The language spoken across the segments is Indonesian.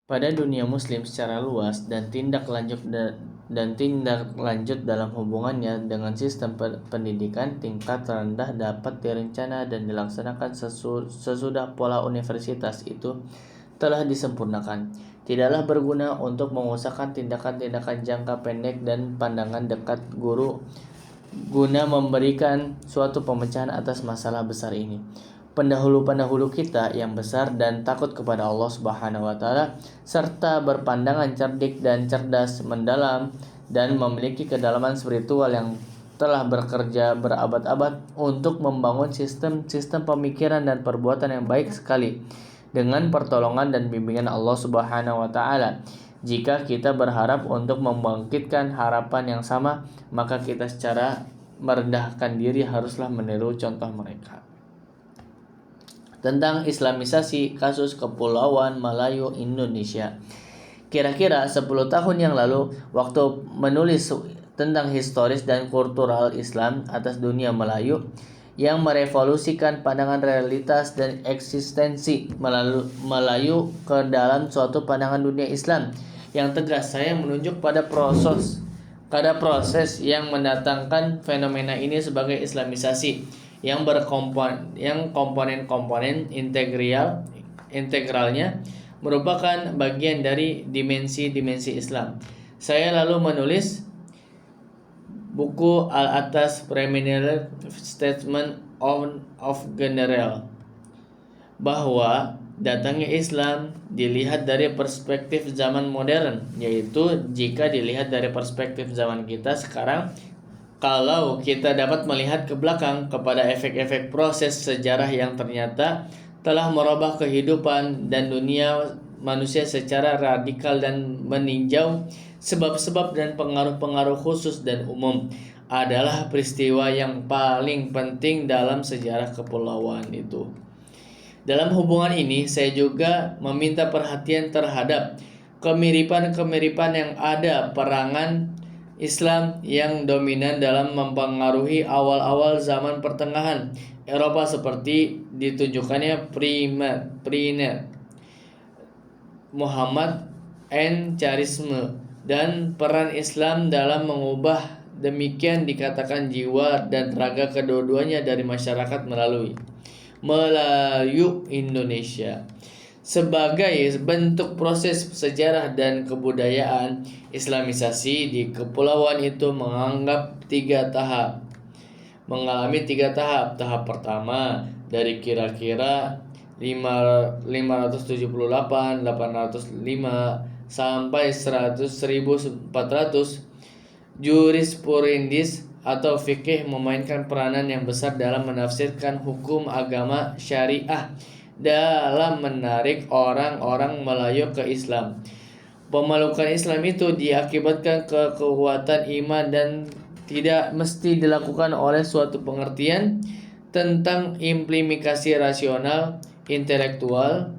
Pada dunia muslim secara luas dan tindak lanjut dalam hubungannya dengan sistem pendidikan tingkat rendah dapat direncana dan dilaksanakan sesudah pola universitas itu telah disempurnakan. Tidaklah berguna untuk mengusahakan tindakan-tindakan jangka pendek dan pandangan dekat guru guna memberikan suatu pemecahan atas masalah besar ini. Pendahulu-pendahulu kita yang besar dan takut kepada Allah Subhanahu wa taala serta berpandangan cerdik dan cerdas mendalam dan memiliki kedalaman spiritual yang telah bekerja berabad-abad untuk membangun sistem-sistem pemikiran dan perbuatan yang baik sekali dengan pertolongan dan bimbingan Allah Subhanahu wa taala. Jika kita berharap untuk membangkitkan harapan yang sama, maka kita secara merendahkan diri haruslah meniru contoh mereka. Tentang Islamisasi kasus Kepulauan Melayu Indonesia. Kira-kira 10 tahun yang lalu, waktu menulis tentang historis dan kultural Islam atas dunia Melayu yang merevolusikan pandangan realitas dan eksistensi Melayu ke dalam suatu pandangan dunia Islam yang tegas, saya menunjuk pada proses yang mendatangkan fenomena ini sebagai Islamisasi yang komponen-komponen integralnya merupakan bagian dari dimensi-dimensi Islam. Saya lalu menulis buku Al-Atas Preliminary Statement of General bahwa datangnya Islam dilihat dari perspektif zaman modern, yaitu jika dilihat dari perspektif zaman kita sekarang, kalau kita dapat melihat ke belakang kepada efek-efek proses sejarah yang ternyata telah merubah kehidupan dan dunia manusia secara radikal dan meninjau sebab-sebab dan pengaruh-pengaruh khusus dan umum, adalah peristiwa yang paling penting dalam sejarah kepulauan itu. Dalam hubungan ini, saya juga meminta perhatian terhadap kemiripan-kemiripan yang ada perangan Islam yang dominan dalam mempengaruhi awal-awal zaman pertengahan Eropa seperti ditunjukkannya Primer Muhammad Charisme dan peran Islam dalam mengubah demikian dikatakan jiwa dan raga kedua-duanya dari masyarakat Melayu Indonesia. Sebagai bentuk proses sejarah dan kebudayaan, Islamisasi di kepulauan itu mengalami tiga tahap. Tahap pertama dari kira-kira 578, 805 sampai 1400, jurisprudis atau fikih memainkan peranan yang besar dalam menafsirkan hukum agama syariah dalam menarik orang-orang Melayu ke Islam. Pemelukkan Islam itu diakibatkan kekuatan iman dan tidak mesti dilakukan oleh suatu pengertian tentang implikasi rasional intelektual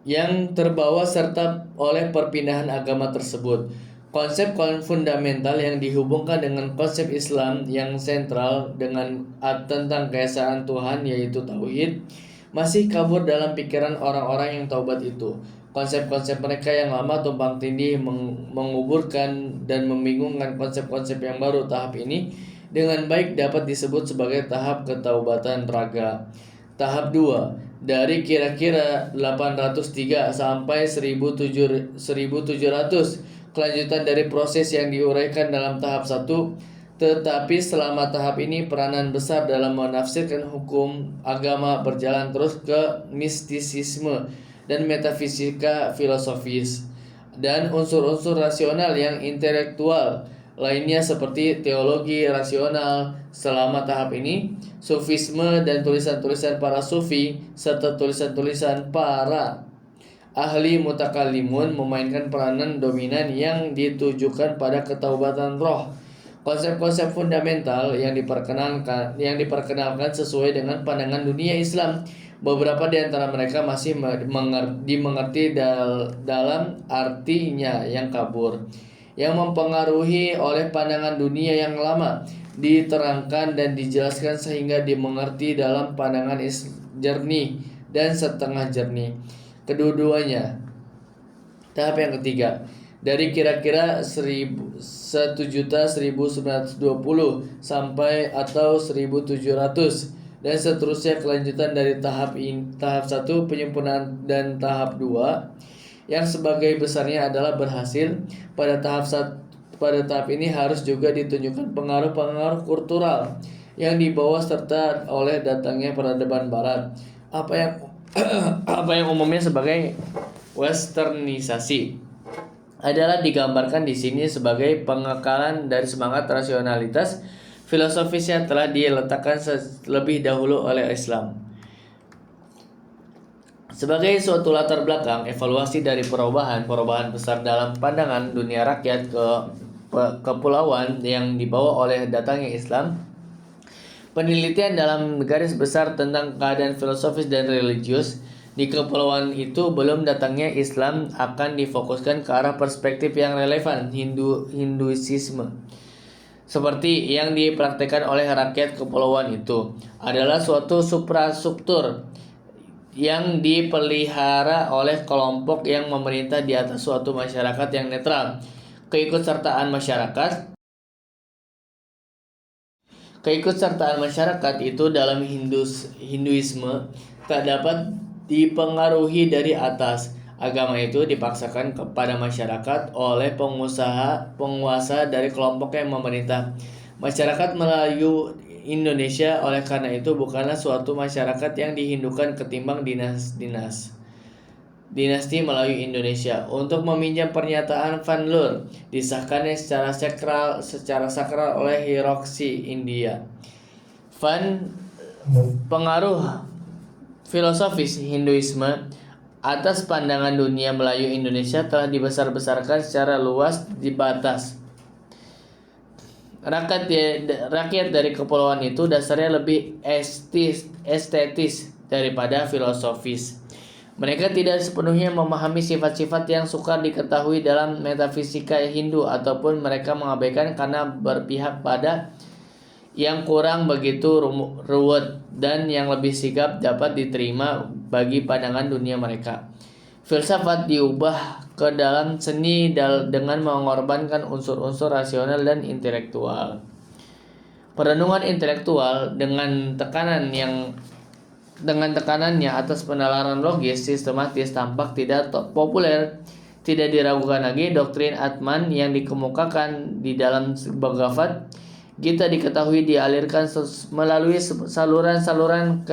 yang terbawa serta oleh perpindahan agama tersebut. Konsep fundamental yang dihubungkan dengan konsep Islam yang sentral tentang keesaan Tuhan, yaitu tauhid, masih kabur dalam pikiran orang-orang yang taubat itu. Konsep-konsep mereka yang lama tumpang tindih menguburkan dan membingungkan konsep-konsep yang baru. Tahap ini dengan baik dapat disebut sebagai tahap ketaubatan raga. Tahap 2, dari kira-kira 803 sampai 1700, kelanjutan dari proses yang diuraikan dalam tahap 1. Tetapi selama tahap ini peranan besar dalam menafsirkan hukum agama berjalan terus ke mistisisme dan metafisika filosofis dan unsur-unsur rasional yang intelektual lainnya seperti teologi rasional. Selama tahap ini, sufisme dan tulisan-tulisan para sufi serta tulisan-tulisan para ahli mutakallimun memainkan peranan dominan yang ditujukan pada ketaubatan roh. Konsep-konsep fundamental yang diperkenalkan sesuai dengan pandangan dunia Islam. Beberapa di antara mereka masih dimengerti dalam artinya yang kabur, yang mempengaruhi oleh pandangan dunia yang lama, diterangkan dan dijelaskan sehingga dimengerti dalam pandangan jernih dan setengah jernih. Kedua-duanya Tahap yang ketiga, dari kira-kira 1.100.920 sampai atau 1.700 dan seterusnya kelanjutan dari tahap 1 penyempurnaan dan tahap 2 yang sebagai besarnya adalah berhasil. Pada tahap ini harus juga ditunjukkan pengaruh-pengaruh kultural yang dibawa serta oleh datangnya peradaban barat, apa yang apa yang umumnya sebagai westernisasi, adalah digambarkan di sini sebagai pengekalan dari semangat rasionalitas filosofis yang telah diletakkan lebih dahulu oleh Islam. Sebagai suatu latar belakang evaluasi dari perubahan besar dalam pandangan dunia rakyat ke kepulauan yang dibawa oleh datangnya Islam, penelitian dalam garis besar tentang keadaan filosofis dan religius di kepulauan itu belum datangnya Islam akan difokuskan ke arah perspektif yang relevan Hinduisme seperti yang dipraktikkan oleh rakyat kepulauan itu adalah suatu suprastruktur yang dipelihara oleh kelompok yang memerintah di atas suatu masyarakat yang netral. Keikutsertaan masyarakat itu dalam Hinduisme tak dapat dipengaruhi dari atas. Agama itu dipaksakan kepada masyarakat oleh penguasa dari kelompok yang memerintah. Masyarakat Melayu Indonesia oleh karena itu bukanlah suatu masyarakat yang dihindukan ketimbang dinasti Melayu Indonesia. Untuk meminjam pernyataan Van Leur, disahkannya secara sakral oleh Hiroshi India. Pengaruh filosofis Hinduisme atas pandangan dunia Melayu Indonesia telah dibesar-besarkan secara luas di batas. Rakyat dari kepulauan itu dasarnya lebih estetis daripada filosofis. Mereka tidak sepenuhnya memahami sifat-sifat yang sukar diketahui dalam metafisika Hindu, ataupun mereka mengabaikan karena berpihak pada yang kurang begitu ruwet dan yang lebih sigap dapat diterima bagi pandangan dunia mereka. Filsafat diubah ke dalam seni dengan mengorbankan unsur-unsur rasional dan intelektual. Perenungan intelektual dengan tekanannya atas penalaran logis sistematis tampak tidak populer. Tidak diragukan lagi doktrin Atman yang dikemukakan di dalam Bhagavad Gita diketahui dialirkan melalui saluran-saluran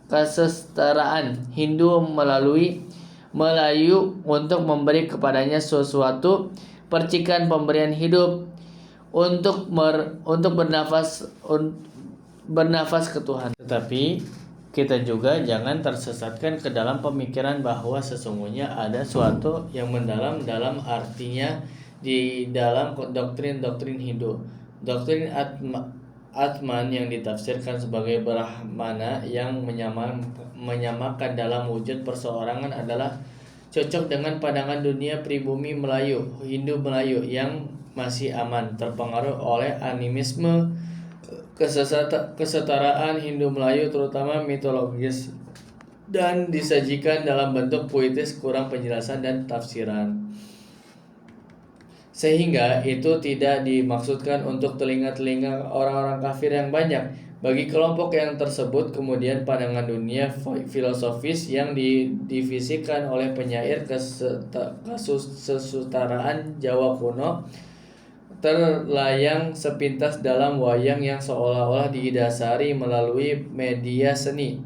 kesetaraan Hindu melalui Melayu untuk memberi kepadanya sesuatu percikan pemberian hidup untuk bernafas ke Tuhan. Tetapi kita juga jangan tersesatkan ke dalam pemikiran bahwa sesungguhnya ada suatu yang mendalam dalam artinya di dalam doktrin Hindu. Doktrin Atman yang ditafsirkan sebagai Brahmana yang menyamakan dalam wujud perseorangan adalah cocok dengan pandangan dunia pribumi Hindu Melayu yang masih aman terpengaruh oleh animisme, kesetaraan Hindu Melayu terutama mitologis, dan disajikan dalam bentuk puitis kurang penjelasan dan tafsiran. Sehingga itu tidak dimaksudkan untuk telinga-telinga orang-orang kafir yang banyak. Bagi kelompok yang tersebut kemudian pandangan dunia filosofis yang didivisikan oleh penyair kesetaraan Jawa kuno terlayang sepintas dalam wayang yang seolah-olah didasari melalui media seni.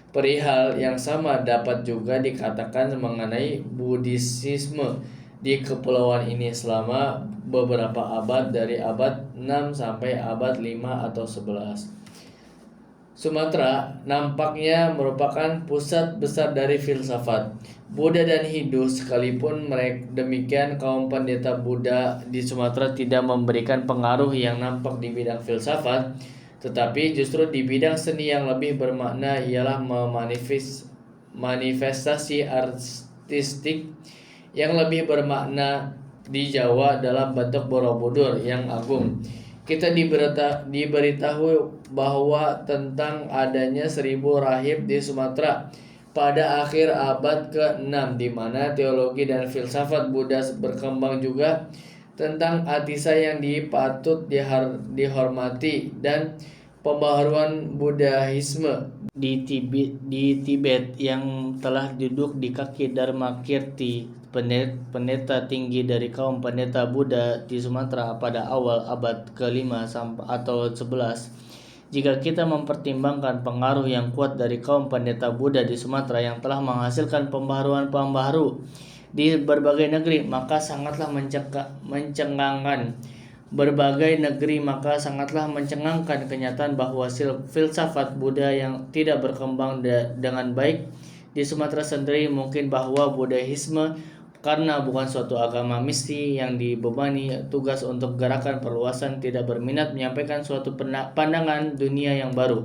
Perihal yang sama dapat juga dikatakan mengenai Buddhisme di kepulauan ini selama beberapa abad dari abad 6 sampai abad 5 atau 11. Sumatera nampaknya merupakan pusat besar dari filsafat. Buddha dan Hindu sekalipun demikian, kaum pendeta Buddha di Sumatera tidak memberikan pengaruh yang nampak di bidang filsafat, tetapi justru di bidang seni yang lebih bermakna ialah manifestasi artistik yang lebih bermakna di Jawa dalam bentuk Borobudur yang agung. Kita diberitahu bahwa tentang adanya 1000 rahib di Sumatera. pada akhir abad ke-6, di mana teologi dan filsafat Buddha berkembang juga tentang Atisa yang patut dihormati dan pembaharuan Buddhisme di Tibet yang telah duduk di kaki Dharmakirti, pendeta tinggi dari kaum pendeta Buddha di Sumatera pada awal abad ke-5 atau 11. Jika kita mempertimbangkan pengaruh yang kuat dari kaum pendeta Buddha di Sumatera yang telah menghasilkan pembaharuan di berbagai negeri, maka sangatlah mencengangkan kenyataan bahwa filsafat Buddha yang tidak berkembang dengan baik di Sumatera sendiri. Mungkin bahwa Buddhisme karena bukan suatu agama misi yang dibebani tugas untuk gerakan perluasan, tidak berminat menyampaikan suatu pandangan dunia yang baru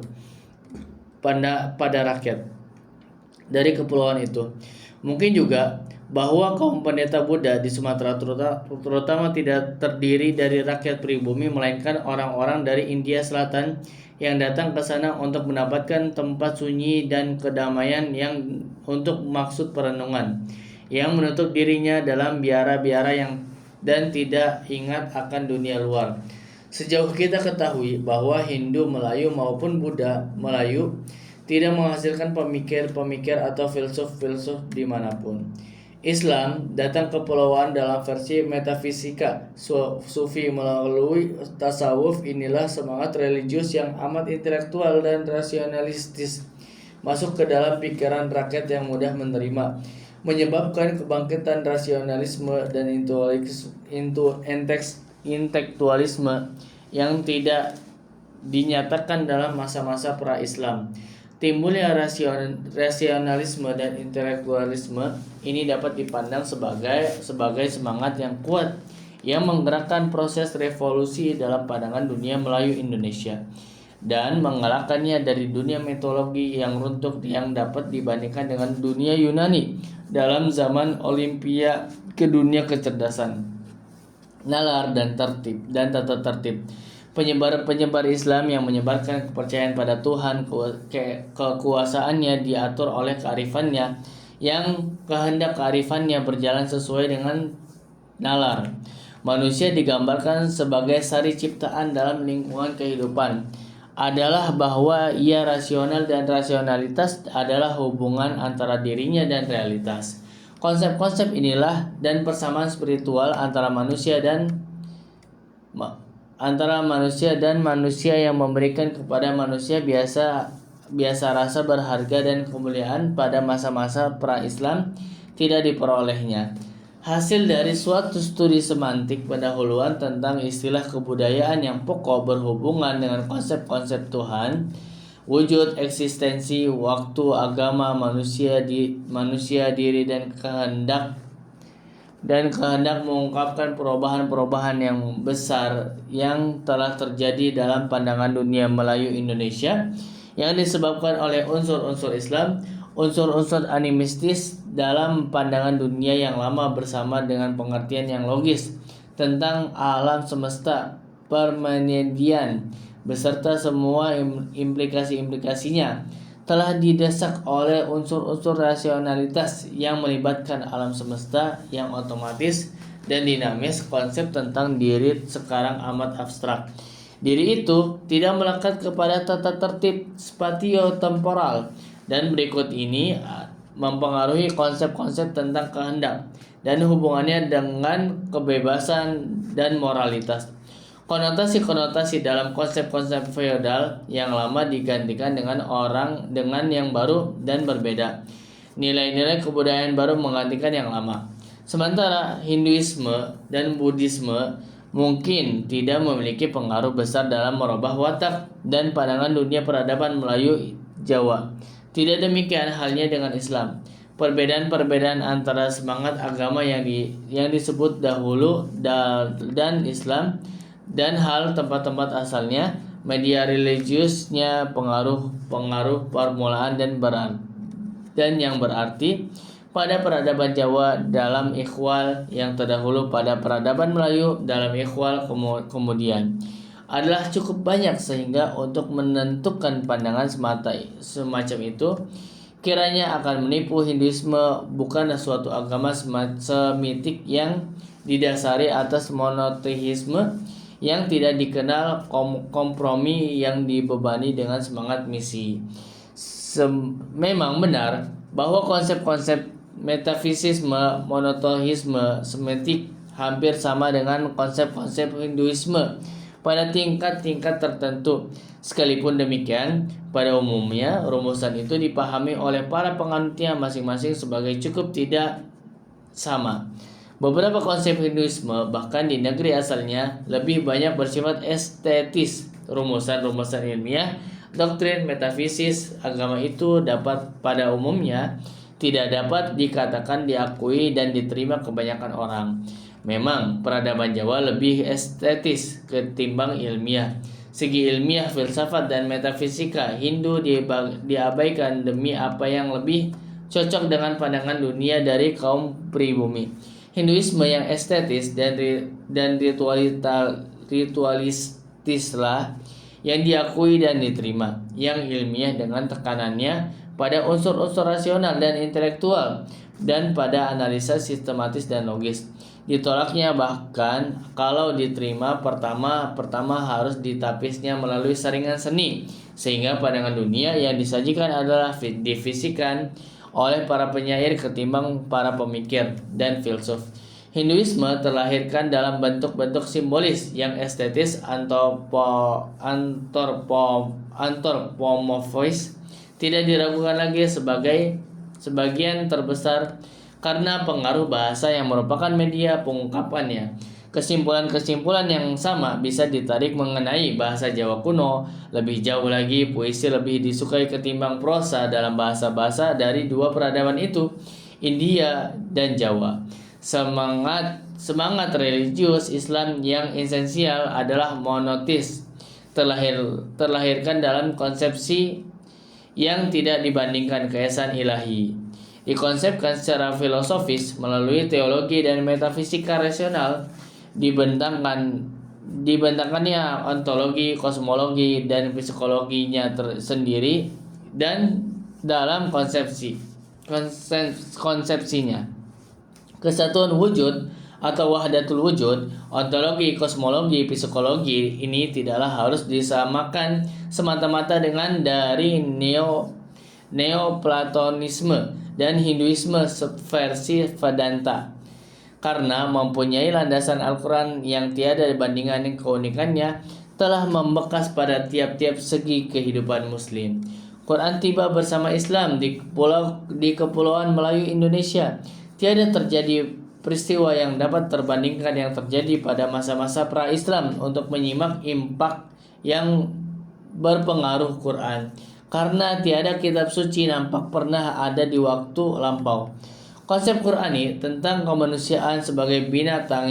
pada rakyat dari kepulauan itu. Mungkin juga bahwa kaum pendeta Buddha di Sumatera terutama tidak terdiri dari rakyat pribumi, melainkan orang-orang dari India Selatan yang datang ke sana untuk mendapatkan tempat sunyi dan kedamaian yang untuk maksud perenungan, yang menutup dirinya dalam biara-biara dan tidak ingat akan dunia luar. Sejauh kita ketahui bahwa Hindu Melayu maupun Buddha Melayu tidak menghasilkan pemikir-pemikir atau filsuf-filsuf dimanapun. Islam datang ke kepulauan dalam versi metafisika sufi melalui tasawuf. Inilah semangat religius yang amat intelektual dan rasionalistis masuk ke dalam pikiran rakyat yang mudah menerima, menyebabkan kebangkitan rasionalisme dan intelektualisme yang tidak dinyatakan dalam masa-masa pra-Islam. Timbulnya rasionalisme dan intelektualisme ini dapat dipandang sebagai semangat yang kuat yang menggerakkan proses revolusi dalam pandangan dunia Melayu Indonesia dan mengalahkannya dari dunia mitologi yang runtuh yang dapat dibandingkan dengan dunia Yunani dalam zaman Olimpia ke dunia kecerdasan, nalar dan tata tertib. Penyebar Islam yang menyebarkan kepercayaan pada Tuhan, kekuasaannya diatur oleh kearifannya, yang kehendak kearifannya berjalan sesuai dengan nalar. Manusia digambarkan sebagai sari ciptaan dalam lingkungan kehidupan adalah bahwa ia rasional dan rasionalitas adalah hubungan antara dirinya dan realitas. Konsep-konsep inilah dan persamaan spiritual antara manusia dan manusia yang memberikan kepada manusia biasa rasa berharga dan kemuliaan pada masa-masa pra-Islam tidak diperolehnya. Hasil dari suatu studi semantik pendahuluan tentang istilah kebudayaan yang pokok berhubungan dengan konsep-konsep Tuhan, wujud, eksistensi, waktu, agama, manusia diri dan kehendak mengungkapkan perubahan-perubahan yang besar yang telah terjadi dalam pandangan dunia Melayu Indonesia yang disebabkan oleh unsur-unsur Islam, unsur-unsur animistis dalam pandangan dunia yang lama bersama dengan pengertian yang logis tentang alam semesta permanedian beserta semua implikasi-implikasinya telah didesak oleh unsur-unsur rasionalitas yang melibatkan alam semesta yang otomatis dan dinamis. Konsep tentang diri sekarang amat abstrak. Diri itu tidak melekat kepada tata tertib spatio-temporal, dan berikut ini mempengaruhi konsep-konsep tentang kehendak dan hubungannya dengan kebebasan dan moralitas. Konotasi-konotasi dalam konsep-konsep feodal yang lama digantikan dengan yang baru dan berbeda. Nilai-nilai kebudayaan baru menggantikan yang lama. Sementara Hinduisme dan Buddhisme mungkin tidak memiliki pengaruh besar dalam merubah watak dan pandangan dunia peradaban Melayu Jawa. Tidak demikian halnya dengan Islam. Perbedaan-perbedaan antara semangat agama yang disebut dahulu dan Islam dan hal tempat-tempat asalnya, media religiusnya, pengaruh permulaan dan yang berarti pada peradaban Jawa dalam ikhwal yang terdahulu pada peradaban Melayu dalam ikhwal kemudian adalah cukup banyak sehingga untuk menentukan pandangan semacam itu kiranya akan menipu. Hinduisme bukanlah suatu agama semitik yang didasari atas monoteisme yang tidak dikenal kompromi, yang dibebani dengan semangat misi. Memang benar bahwa konsep-konsep metafisisme, monoteisme, semitik hampir sama dengan konsep-konsep Hinduisme pada tingkat-tingkat tertentu. Sekalipun demikian, pada umumnya rumusan itu dipahami oleh para penganutnya masing-masing sebagai cukup tidak sama. Beberapa konsep Hinduisme bahkan di negeri asalnya lebih banyak bersifat estetis. Rumusan-rumusan ilmiah, doktrin metafisis agama itu pada umumnya tidak dapat dikatakan diakui dan diterima kebanyakan orang. Memang peradaban Jawa lebih estetis ketimbang ilmiah. Segi ilmiah, filsafat, dan metafisika Hindu diabaikan demi apa yang lebih cocok dengan pandangan dunia dari kaum pribumi. Hinduisme yang estetis dan ritualistislah yang diakui dan diterima. Yang ilmiah dengan tekanannya pada unsur-unsur rasional dan intelektual dan pada analisa sistematis dan logis. Ditolaknya bahkan kalau diterima pertama harus ditapisnya melalui saringan seni, sehingga pandangan dunia yang disajikan adalah difisikan oleh para penyair ketimbang para pemikir dan filsuf. Hinduisme terlahirkan dalam bentuk-bentuk simbolis yang estetis antropomorfis, tidak diragukan lagi sebagai sebagian terbesar karena pengaruh bahasa yang merupakan media pengungkapannya. Kesimpulan-kesimpulan yang sama bisa ditarik mengenai bahasa Jawa kuno. Lebih jauh lagi, puisi lebih disukai ketimbang prosa dalam bahasa-bahasa dari dua peradaban itu, India dan Jawa. Semangat religius Islam yang esensial adalah monoteis, terlahirkan dalam konsepsi yang tidak dibandingkan keesaan ilahi. Dikonsepkan secara filosofis melalui teologi dan metafisika rasional, dibentangkannya ontologi, kosmologi, dan psikologinya tersendiri, dan dalam konsepsinya kesatuan wujud atau wahdatul wujud, ontologi, kosmologi, psikologi ini tidaklah harus disamakan semata-mata dengan dari Neoplatonisme dan Hinduisme versi Vedanta, karena mempunyai landasan Al-Quran yang tiada bandingan. Keunikannya telah membekas pada tiap-tiap segi kehidupan Muslim. Quran tiba bersama Islam di Kepulauan Melayu Indonesia. Tiada terjadi peristiwa yang dapat terbandingkan yang terjadi pada masa-masa pra-Islam untuk menyimak impak yang berpengaruh Quran, karena tiada kitab suci nampak pernah ada di waktu lampau. Konsep Qurani tentang kemanusiaan sebagai binatang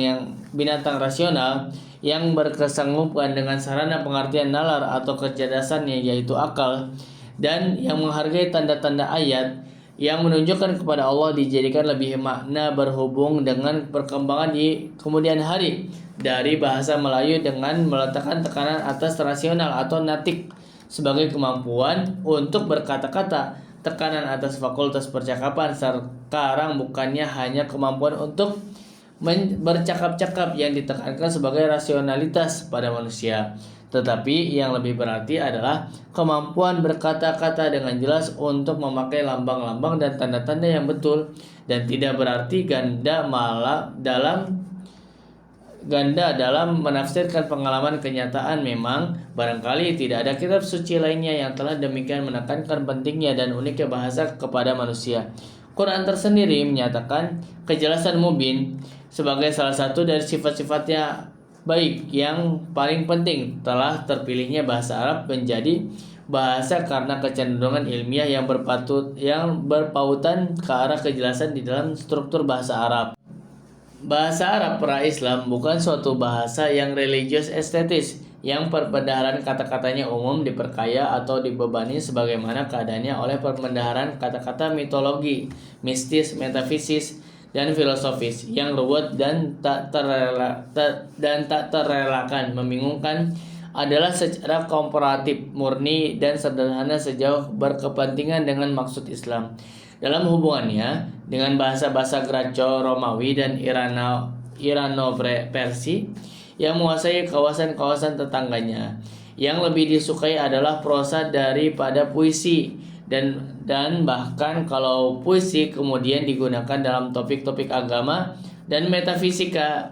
rasional yang berkesanggupan dengan sarana pengertian nalar atau kecerdasannya, yaitu akal, dan yang menghargai tanda-tanda ayat yang menunjukkan kepada Allah, dijadikan lebih makna berhubung dengan perkembangan di kemudian hari dari bahasa Melayu dengan meletakkan tekanan atas rasional atau natik sebagai kemampuan untuk berkata-kata. Tekanan atas fakultas percakapan sekarang bukannya hanya kemampuan untuk bercakap-cakap yang ditekankan sebagai rasionalitas pada manusia, tetapi yang lebih berarti adalah kemampuan berkata-kata dengan jelas untuk memakai lambang-lambang dan tanda-tanda yang betul, dan tidak berarti ganda dalam menafsirkan pengalaman kenyataan. Memang barangkali tidak ada kitab suci lainnya yang telah demikian menekankan pentingnya dan uniknya bahasa kepada manusia. Quran tersendiri menyatakan kejelasan mubin sebagai salah satu dari sifat-sifatnya baik yang paling penting. Telah terpilihnya bahasa Arab menjadi bahasa karena kecenderungan ilmiah yang berpautan ke arah kejelasan di dalam struktur bahasa Arab. Bahasa Arab pra-Islam bukan suatu bahasa yang religius estetis, yang perbendaharaan kata-katanya umum, diperkaya atau dibebani sebagaimana keadaannya oleh perbendaharaan kata-kata mitologi, mistis, metafisis, dan filosofis yang ruwet dan tak terelakkan, membingungkan, adalah secara komparatif, murni, dan sederhana sejauh berkepentingan dengan maksud Islam. Dalam hubungannya dengan bahasa-bahasa Graco-Romawi dan Irano-Persi yang menguasai kawasan-kawasan tetangganya. Yang lebih disukai adalah prosa daripada puisi, dan bahkan kalau puisi kemudian digunakan dalam topik-topik agama dan metafisika,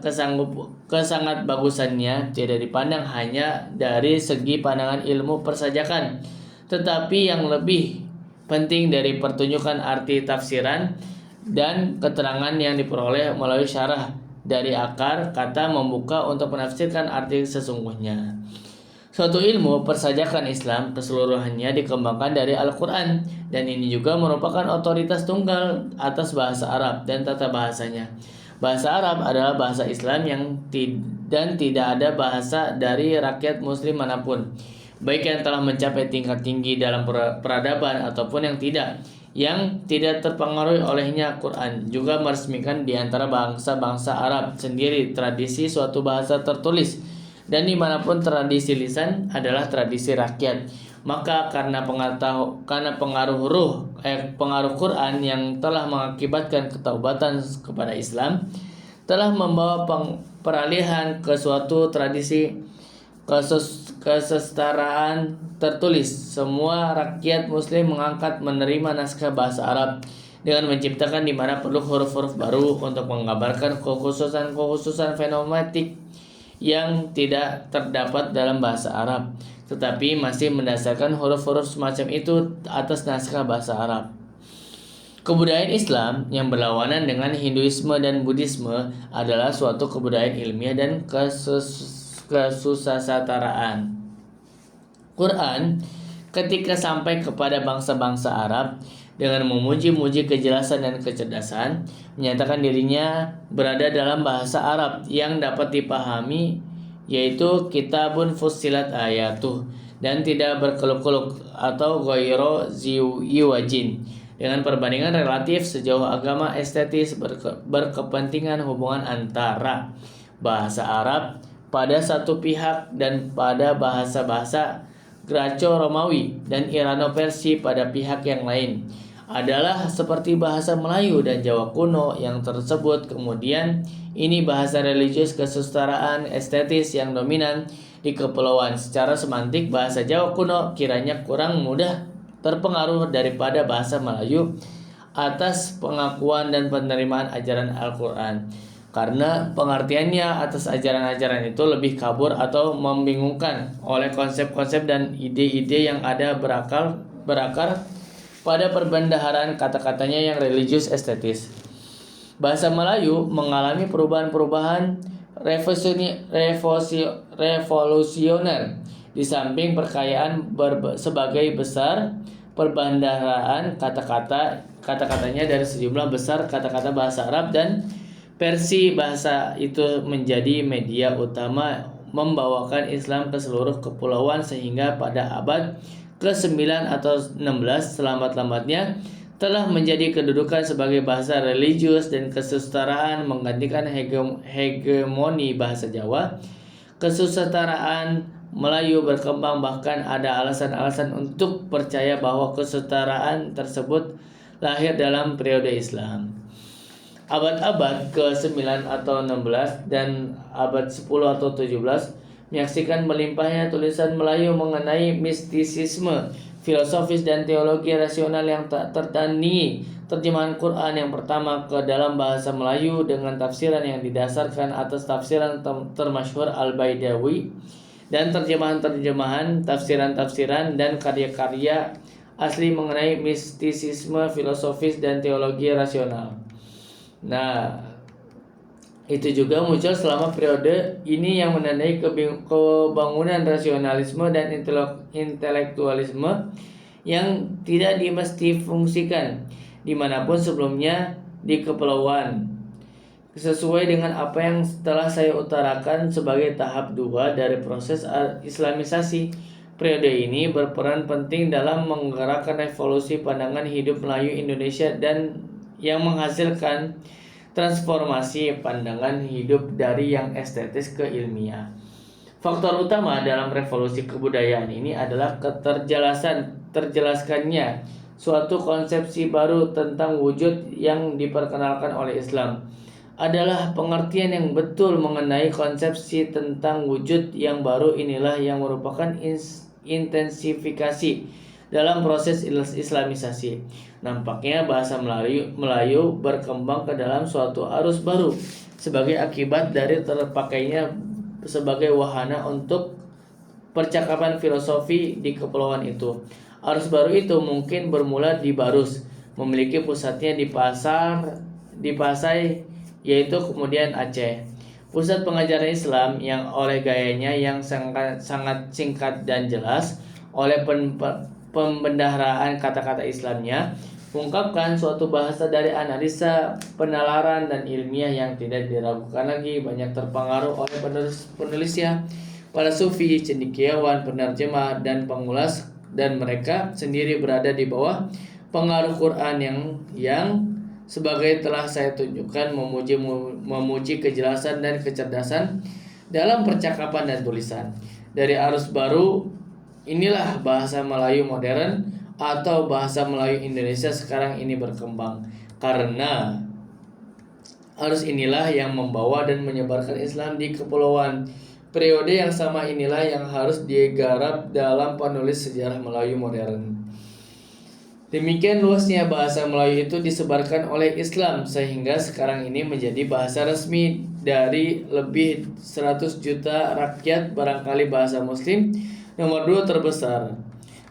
kesangat bagusannya tidak dipandang hanya dari segi pandangan ilmu persajakan, tetapi yang lebih penting dari pertunjukan arti tafsiran dan keterangan yang diperoleh melalui syarah dari akar kata membuka untuk menafsirkan arti sesungguhnya. Suatu ilmu persajakan Islam keseluruhannya dikembangkan dari Al-Quran, dan ini juga merupakan otoritas tunggal atas bahasa Arab dan tata bahasanya. Bahasa Arab adalah bahasa Islam dan tidak ada bahasa dari rakyat muslim manapun, baik yang telah mencapai tingkat tinggi dalam peradaban ataupun yang tidak terpengaruhi olehnya. Quran juga meresmikan di antara bangsa-bangsa Arab sendiri tradisi suatu bahasa tertulis, dan dimanapun tradisi lisan adalah tradisi rakyat. Maka karena pengaruh Quran yang telah mengakibatkan ketaubatan kepada Islam, telah membawa peralihan ke suatu tradisi kesetaraan tertulis. Semua rakyat muslim mengangkat menerima naskah bahasa Arab dengan menciptakan di mana perlu huruf-huruf baru untuk menggambarkan kekhususan fenomenik yang tidak terdapat dalam bahasa Arab, tetapi masih mendasarkan huruf-huruf semacam itu atas naskah bahasa Arab. Kebudayaan Islam yang berlawanan dengan Hinduisme dan Buddhisme adalah suatu kebudayaan ilmiah dan kesusastraan. Quran ketika sampai kepada bangsa-bangsa Arab dengan memuji-muji kejelasan dan kecerdasan, menyatakan dirinya berada dalam bahasa Arab yang dapat dipahami, yaitu kitabun fussilat ayatuh, dan tidak berkeluk-keluk atau ghairu ziwajin, dengan perbandingan relatif sejauh agama estetis berkepentingan hubungan antara bahasa Arab pada satu pihak dan pada bahasa-bahasa Graco-Romawi dan Irano-Persi pada pihak yang lain adalah seperti bahasa Melayu dan Jawa kuno yang tersebut. Kemudian ini bahasa religius kesetaraan estetis yang dominan di kepulauan. Secara semantik, bahasa Jawa kuno kiranya kurang mudah terpengaruh daripada bahasa Melayu atas pengakuan dan penerimaan ajaran Al-Quran, karena pengertiannya atas ajaran-ajaran itu lebih kabur atau membingungkan oleh konsep-konsep dan ide-ide yang ada berakar pada perbendaharaan kata-katanya yang religius estetis. Bahasa Melayu mengalami perubahan-perubahan revolusioner. Di samping perkayaan sebagai besar perbendaharaan kata-katanya dari sejumlah besar kata-kata bahasa Arab dan Persi, bahasa itu menjadi media utama membawakan Islam ke seluruh kepulauan, sehingga pada abad ke-9 atau 16 selamat-lambatnya telah menjadi kedudukan sebagai bahasa religius dan kesetaraan menggantikan hegemoni bahasa Jawa. Kesetaraan Melayu berkembang, bahkan ada alasan-alasan untuk percaya bahwa kesetaraan tersebut lahir dalam periode Islam. Abad-abad ke-9 atau 16 dan abad 10 atau 17 menyaksikan melimpahnya tulisan Melayu mengenai mistisisme, filosofis dan teologi rasional yang tak tertandingi. Terjemahan Quran yang pertama ke dalam bahasa Melayu dengan tafsiran yang didasarkan atas tafsiran termasyhur Al-Baidawi dan terjemahan-terjemahan, tafsiran-tafsiran dan karya-karya asli mengenai mistisisme, filosofis dan teologi rasional. Nah, itu juga muncul selama periode ini yang menandai kebangunan rasionalisme dan intelektualisme yang tidak dimesti fungsikan dimanapun sebelumnya di kepulauan. Sesuai dengan apa yang telah saya utarakan sebagai tahap 2 dari proses Islamisasi, periode ini berperan penting dalam menggerakkan revolusi pandangan hidup Melayu Indonesia dan yang menghasilkan transformasi pandangan hidup dari yang estetis ke ilmiah. Faktor utama dalam revolusi kebudayaan ini adalah terjelaskannya suatu konsepsi baru tentang wujud yang diperkenalkan oleh Islam. Adalah pengertian yang betul mengenai konsepsi tentang wujud yang baru inilah yang merupakan intensifikasi dalam proses islamisasi. Nampaknya bahasa Melayu berkembang ke dalam suatu arus baru sebagai akibat dari terpakainya sebagai wahana untuk percakapan filosofi di kepulauan itu. Arus baru itu mungkin bermula di Barus, memiliki pusatnya di Pasai, yaitu kemudian Aceh. Pusat pengajaran Islam yang oleh gayanya yang sangat singkat dan jelas, oleh pembendaharaan kata-kata Islamnya, mengungkapkan suatu bahasa dari analisa, penalaran, dan ilmiah yang tidak diragukan lagi, banyak terpengaruh oleh penulisnya, para sufi, cendekiawan, penerjemah, dan pengulas, dan mereka sendiri berada di bawah pengaruh Quran yang sebagai telah saya tunjukkan memuji kejelasan dan kecerdasan dalam percakapan dan tulisan. Dari arus baru inilah bahasa Melayu modern atau bahasa Melayu Indonesia sekarang ini berkembang, karena arus inilah yang membawa dan menyebarkan Islam di kepulauan. Periode yang sama inilah yang harus digarap dalam penulis sejarah Melayu modern. Demikian luasnya bahasa Melayu itu disebarkan oleh Islam sehingga sekarang ini menjadi bahasa resmi dari lebih 100 juta rakyat, barangkali bahasa Muslim nomor 2 terbesar.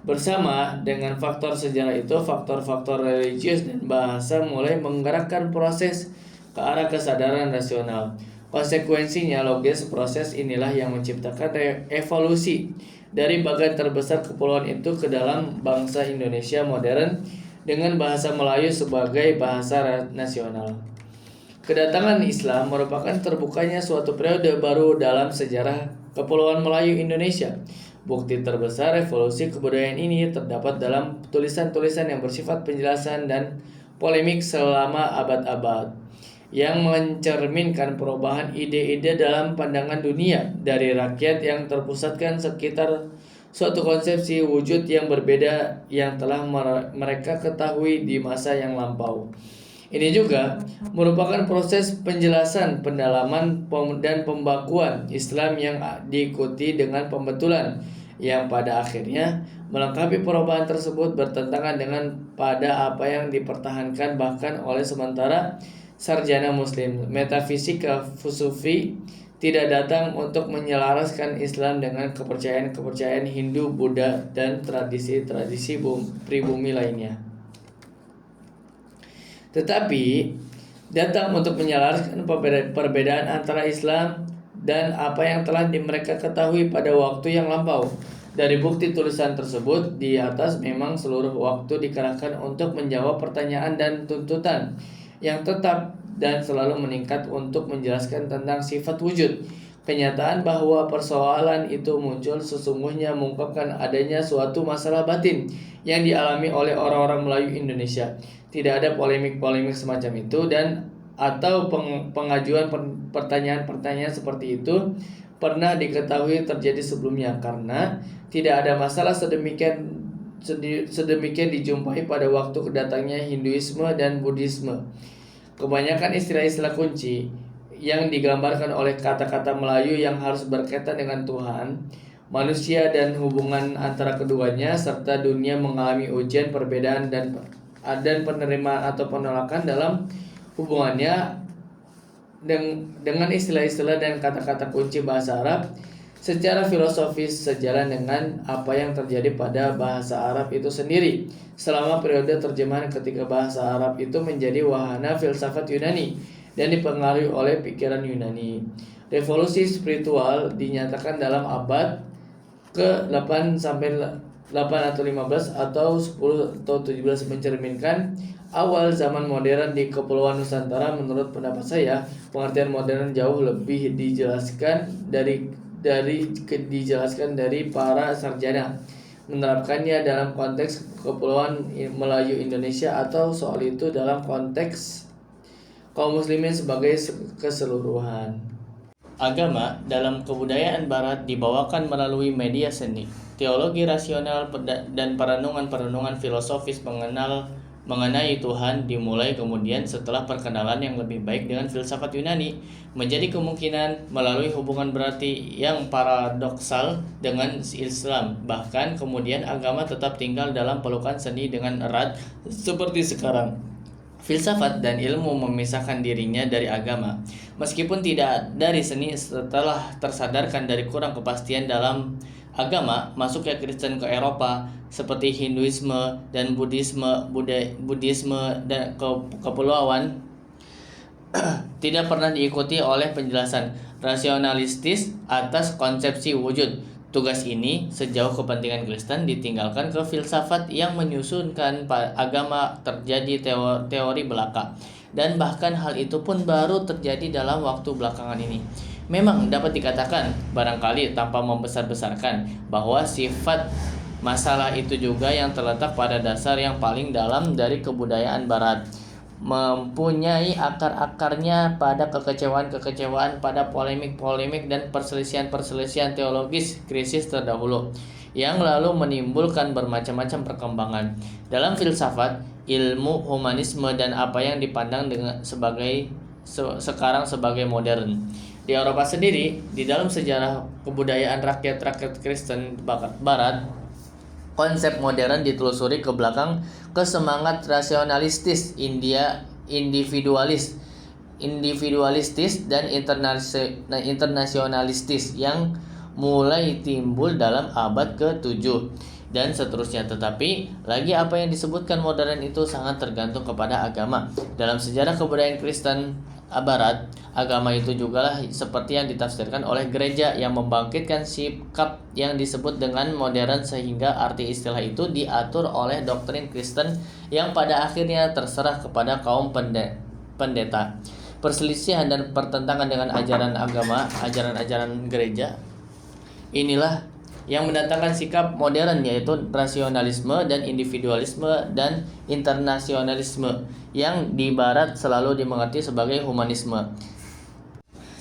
Bersama dengan faktor sejarah itu, faktor-faktor religius dan bahasa mulai menggerakkan proses ke arah kesadaran rasional. Konsekuensinya logis proses inilah yang menciptakan evolusi dari bagian terbesar kepulauan itu ke dalam bangsa Indonesia modern dengan bahasa Melayu sebagai bahasa nasional. Kedatangan Islam merupakan terbukanya suatu periode baru dalam sejarah Kepulauan Melayu Indonesia. Bukti terbesar revolusi kebudayaan ini terdapat dalam tulisan-tulisan yang bersifat penjelasan dan polemik selama abad-abad, yang mencerminkan perubahan ide-ide dalam pandangan dunia dari rakyat yang terpusatkan sekitar suatu konsepsi wujud yang berbeda yang telah mereka ketahui di masa yang lampau. Ini juga merupakan proses penjelasan, pendalaman, dan pembakuan Islam yang diikuti dengan pembetulan yang pada akhirnya melengkapi perubahan tersebut bertentangan dengan pada apa yang dipertahankan bahkan oleh sementara sarjana Muslim. Metafisika Sufi tidak datang untuk menyelaraskan Islam dengan kepercayaan-kepercayaan Hindu, Buddha, dan tradisi-tradisi pribumi lainnya, tetapi datang untuk menyelaraskan perbedaan antara Islam dan apa yang telah mereka ketahui pada waktu yang lampau. Dari bukti tulisan tersebut di atas, memang seluruh waktu dikerahkan untuk menjawab pertanyaan dan tuntutan yang tetap dan selalu meningkat untuk menjelaskan tentang sifat wujud. Kenyataan bahwa persoalan itu muncul sesungguhnya mengungkapkan adanya suatu masalah batin yang dialami oleh orang-orang Melayu Indonesia. Tidak ada polemik-polemik semacam itu atau pengajuan pertanyaan-pertanyaan seperti itu pernah diketahui terjadi sebelumnya, karena tidak ada masalah sedemikian dijumpai pada waktu kedatangnya Hinduisme dan Buddhisme. Kebanyakan istilah-istilah kunci yang digambarkan oleh kata-kata Melayu yang harus berkaitan dengan Tuhan, manusia, dan hubungan antara keduanya, serta dunia mengalami ujian, perbedaan, dan penerimaan atau penolakan dalam hubungannya dengan istilah-istilah dan kata-kata kunci bahasa Arab secara filosofis sejalan dengan apa yang terjadi pada bahasa Arab itu sendiri selama periode terjemahan, ketika bahasa Arab itu menjadi wahana filsafat Yunani dan dipengaruhi oleh pikiran Yunani. Revolusi spiritual dinyatakan dalam abad ke-8 sampai 8 atau 15 atau 10 atau 17 mencerminkan awal zaman modern di Kepulauan Nusantara. Menurut pendapat saya, pengertian modern jauh lebih dijelaskan dari para sarjana menerapkannya dalam konteks Kepulauan Melayu Indonesia, atau soal itu dalam konteks kaum muslimin sebagai keseluruhan. Agama dalam kebudayaan barat dibawakan melalui media seni, teologi rasional dan perenungan-perenungan filosofis mengenai Tuhan dimulai kemudian setelah perkenalan yang lebih baik dengan filsafat Yunani, menjadi kemungkinan melalui hubungan berarti yang paradoksal dengan Islam. Bahkan kemudian agama tetap tinggal dalam pelukan seni dengan erat seperti sekarang. Filsafat dan ilmu memisahkan dirinya dari agama, meskipun tidak dari seni. Setelah tersadarkan dari kurang kepastian dalam agama, masuknya Kristen ke Eropa seperti Hinduisme dan Buddhisme dan kepulauan tidak pernah diikuti oleh penjelasan rasionalistis atas konsepsi wujud. Tugas ini sejauh kepentingan Kristen ditinggalkan ke filsafat yang menyusunkan agama. Terjadi teori belaka, dan bahkan hal itu pun baru terjadi dalam waktu belakangan ini. Memang dapat dikatakan barangkali tanpa membesar-besarkan bahwa sifat masalah itu juga yang terletak pada dasar yang paling dalam dari kebudayaan barat, mempunyai akar-akarnya pada kekecewaan-kekecewaan, pada polemik-polemik dan perselisihan-perselisihan teologis krisis terdahulu, yang lalu menimbulkan bermacam-macam perkembangan dalam filsafat, ilmu humanisme, dan apa yang dipandang sekarang sebagai modern. Di Eropa sendiri, di dalam sejarah kebudayaan rakyat-rakyat Kristen Barat, konsep modern ditelusuri ke belakang ke semangat rasionalistis, individualistis dan internasionalistis yang mulai timbul dalam abad ke-7 dan seterusnya. Tetapi lagi apa yang disebutkan modern itu sangat tergantung kepada agama. Dalam sejarah kebudayaan Kristen Barat, agama itu jugalah seperti yang ditafsirkan oleh gereja yang membangkitkan sikap yang disebut dengan modern, sehingga arti istilah itu diatur oleh doktrin Kristen yang pada akhirnya terserah kepada kaum pendeta. Perselisihan dan pertentangan dengan ajaran agama, ajaran-ajaran gereja, inilah yang mendatangkan sikap modern, yaitu rasionalisme dan individualisme dan internasionalisme yang di barat selalu dimengerti sebagai humanisme.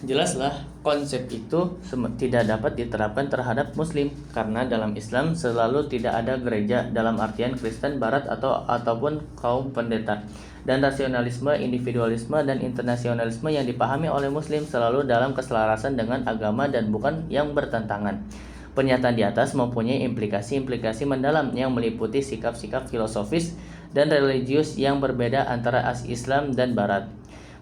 Jelaslah konsep itu tidak dapat diterapkan terhadap muslim, karena dalam Islam selalu tidak ada gereja dalam artian Kristen barat ataupun kaum pendeta. Dan rasionalisme, individualisme, dan internasionalisme yang dipahami oleh muslim selalu dalam keselarasan dengan agama dan bukan yang bertentangan. Pernyataan di atas mempunyai implikasi-implikasi mendalam yang meliputi sikap-sikap filosofis dan religius yang berbeda antara Islam dan Barat.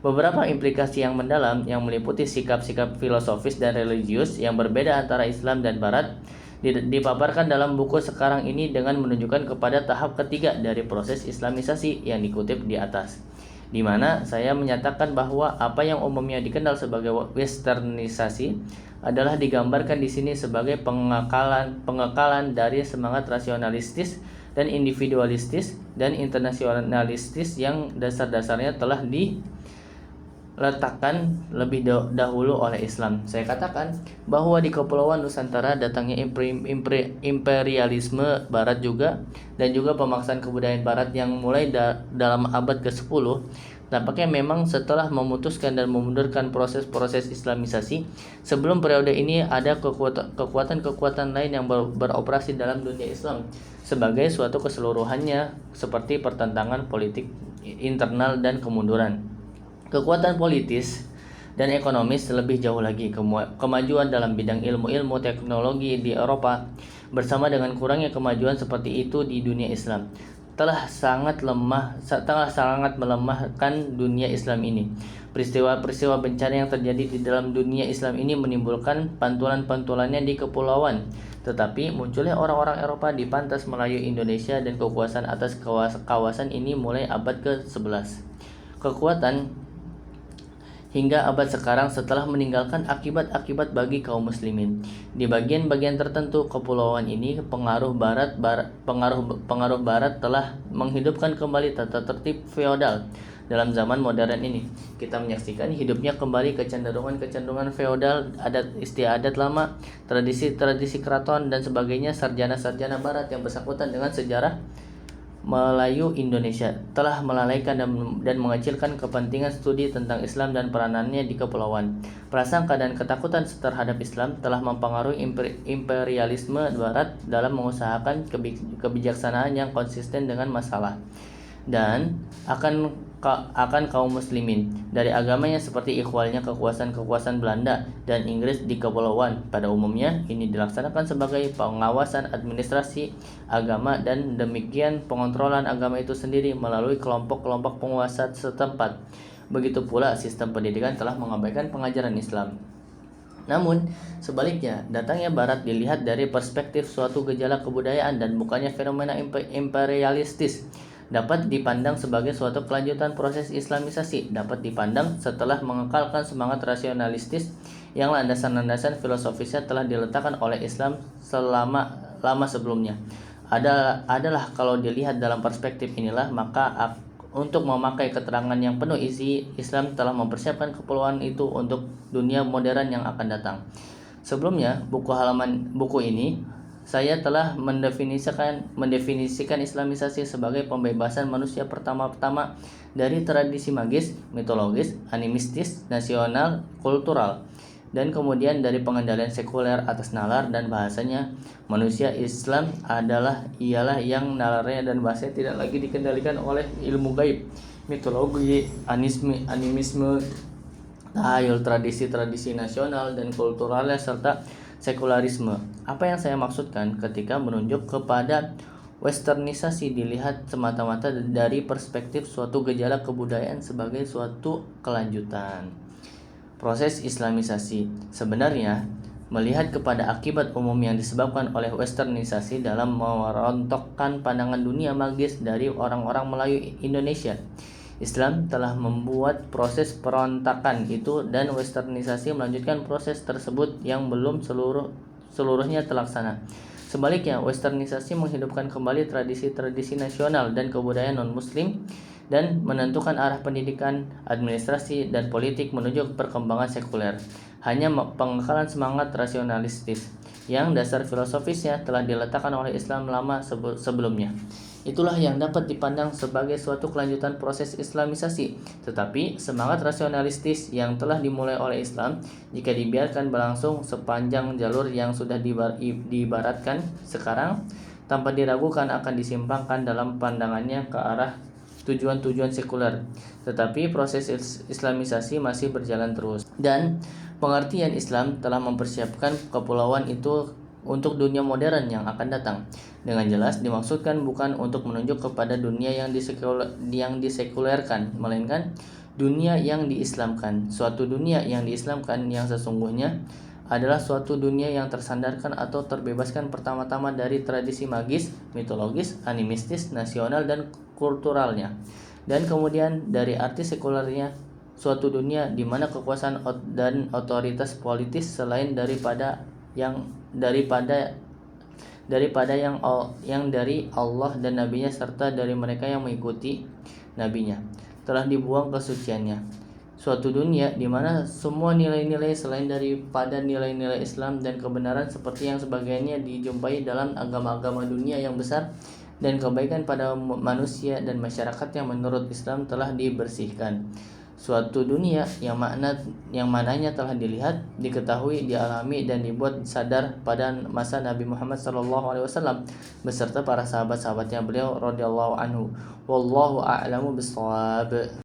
Beberapa implikasi yang mendalam yang meliputi sikap-sikap filosofis dan religius yang berbeda antara Islam dan Barat dipaparkan dalam buku sekarang ini dengan menunjukkan kepada tahap ketiga dari proses Islamisasi yang dikutip di atas, di mana saya menyatakan bahwa apa yang umumnya dikenal sebagai westernisasi adalah digambarkan di sini sebagai pengekalan dari semangat rasionalistis dan individualistis dan internasionalistis yang dasar-dasarnya telah diletakkan lebih dahulu oleh Islam. Saya katakan bahwa di Kepulauan Nusantara datangnya imperialisme Barat juga, dan juga pemaksaan kebudayaan Barat yang mulai dalam abad ke-10 tampaknya memang setelah memutuskan dan memundurkan proses-proses Islamisasi. Sebelum periode ini ada kekuatan-kekuatan lain yang beroperasi dalam dunia Islam sebagai suatu keseluruhannya, seperti pertentangan politik internal dan kemunduran. Kekuatan politis dan ekonomis lebih jauh lagi, kemajuan dalam bidang ilmu-ilmu teknologi di Eropa bersama dengan kurangnya kemajuan seperti itu di dunia Islam telah sangat melemahkan dunia Islam ini. Peristiwa-peristiwa bencana yang terjadi di dalam dunia Islam ini menimbulkan pantulan-pantulannya di kepulauan, tetapi munculnya orang-orang Eropa di pantas Melayu Indonesia dan kekuasaan atas kawasan ini mulai abad ke-11. Kekuatan hingga abad sekarang setelah meninggalkan akibat-akibat bagi kaum muslimin. Di bagian-bagian tertentu kepulauan ini pengaruh barat telah menghidupkan kembali tata tertib feodal. Dalam zaman modern ini kita menyaksikan hidupnya kembali kecenderungan feodal, adat istiadat lama, tradisi keraton dan sebagainya, sarjana-sarjana barat yang bersangkutan dengan sejarah Melayu Indonesia telah melalaikan dan mengecilkan kepentingan studi tentang Islam dan peranannya di kepulauan. Prasangka dan ketakutan terhadap Islam telah mempengaruhi imperialisme Barat dalam mengusahakan kebijaksanaan yang konsisten dengan masalah dan akan kaum muslimin dari agamanya, seperti ikhwalnya kekuasaan Belanda dan Inggris di kepulauan. Pada umumnya ini dilaksanakan sebagai pengawasan administrasi agama dan demikian pengontrolan agama itu sendiri melalui kelompok-kelompok penguasa setempat. Begitu pula sistem pendidikan telah mengabaikan pengajaran Islam. Namun, sebaliknya, datangnya Barat dilihat dari perspektif suatu gejala kebudayaan dan bukannya fenomena imperialistis. Dapat dipandang sebagai suatu kelanjutan proses Islamisasi, dapat dipandang setelah mengekalkan semangat rasionalistis yang landasan-landasan filosofisnya telah diletakkan oleh Islam lama sebelumnya. Adalah kalau dilihat dalam perspektif inilah, maka untuk memakai keterangan yang penuh isi, Islam telah mempersiapkan kepulauan itu untuk dunia modern yang akan datang. Sebelumnya, buku ini saya telah mendefinisikan Islamisasi sebagai pembebasan manusia pertama-tama dari tradisi magis, mitologis, animistis, nasional, kultural, dan kemudian dari pengendalian sekuler atas nalar dan bahasanya. Manusia Islam ialah yang nalarnya dan bahasanya tidak lagi dikendalikan oleh ilmu gaib, mitologi, animisme, tahayul, tradisi nasional dan kulturalnya, serta sekularisme. Apa yang saya maksudkan ketika menunjuk kepada westernisasi dilihat semata-mata dari perspektif suatu gejala kebudayaan sebagai suatu kelanjutan proses Islamisasi. Sebenarnya, melihat kepada akibat umum yang disebabkan oleh westernisasi dalam merontokkan pandangan dunia magis dari orang-orang Melayu Indonesia, Islam telah membuat proses perontakan itu dan westernisasi melanjutkan proses tersebut yang belum seluruhnya terlaksana. Sebaliknya, westernisasi menghidupkan kembali tradisi-tradisi nasional dan kebudayaan non-muslim dan menentukan arah pendidikan, administrasi, dan politik menuju perkembangan sekuler. Hanya pengekalan semangat rasionalistis yang dasar filosofisnya telah diletakkan oleh Islam lama sebelumnya. Itulah yang dapat dipandang sebagai suatu kelanjutan proses Islamisasi. Tetapi semangat rasionalistis yang telah dimulai oleh Islam, jika dibiarkan berlangsung sepanjang jalur yang sudah diibaratkan sekarang, tanpa diragukan akan disimpangkan dalam pandangannya ke arah tujuan-tujuan sekuler. Tetapi proses Islamisasi masih berjalan terus, dan pengertian Islam telah mempersiapkan kepulauan itu untuk dunia modern yang akan datang. Dengan jelas dimaksudkan bukan untuk menunjuk kepada dunia yang disekulerkan, melainkan dunia yang diislamkan. Suatu dunia yang diislamkan yang sesungguhnya adalah suatu dunia yang tersandarkan atau terbebaskan pertama-tama dari tradisi magis, mitologis, animistis, nasional, dan kulturalnya, dan kemudian dari arti sekulernya, suatu dunia di mana kekuasaan dan otoritas politis selain daripada yang dari Allah dan nabinya serta dari mereka yang mengikuti nabinya telah dibuang kesuciannya. Suatu dunia di mana semua nilai-nilai selain daripada nilai-nilai Islam dan kebenaran seperti yang sebagiannya dijumpai dalam agama-agama dunia yang besar dan kebaikan pada manusia dan masyarakat yang menurut Islam telah dibersihkan. Suatu dunia yang mananya telah dilihat, diketahui, dialami dan dibuat sadar pada masa Nabi Muhammad SAW beserta para sahabat-sahabatnya beliau radhiyallahu anhu. Wallahu a'lamu bishawab.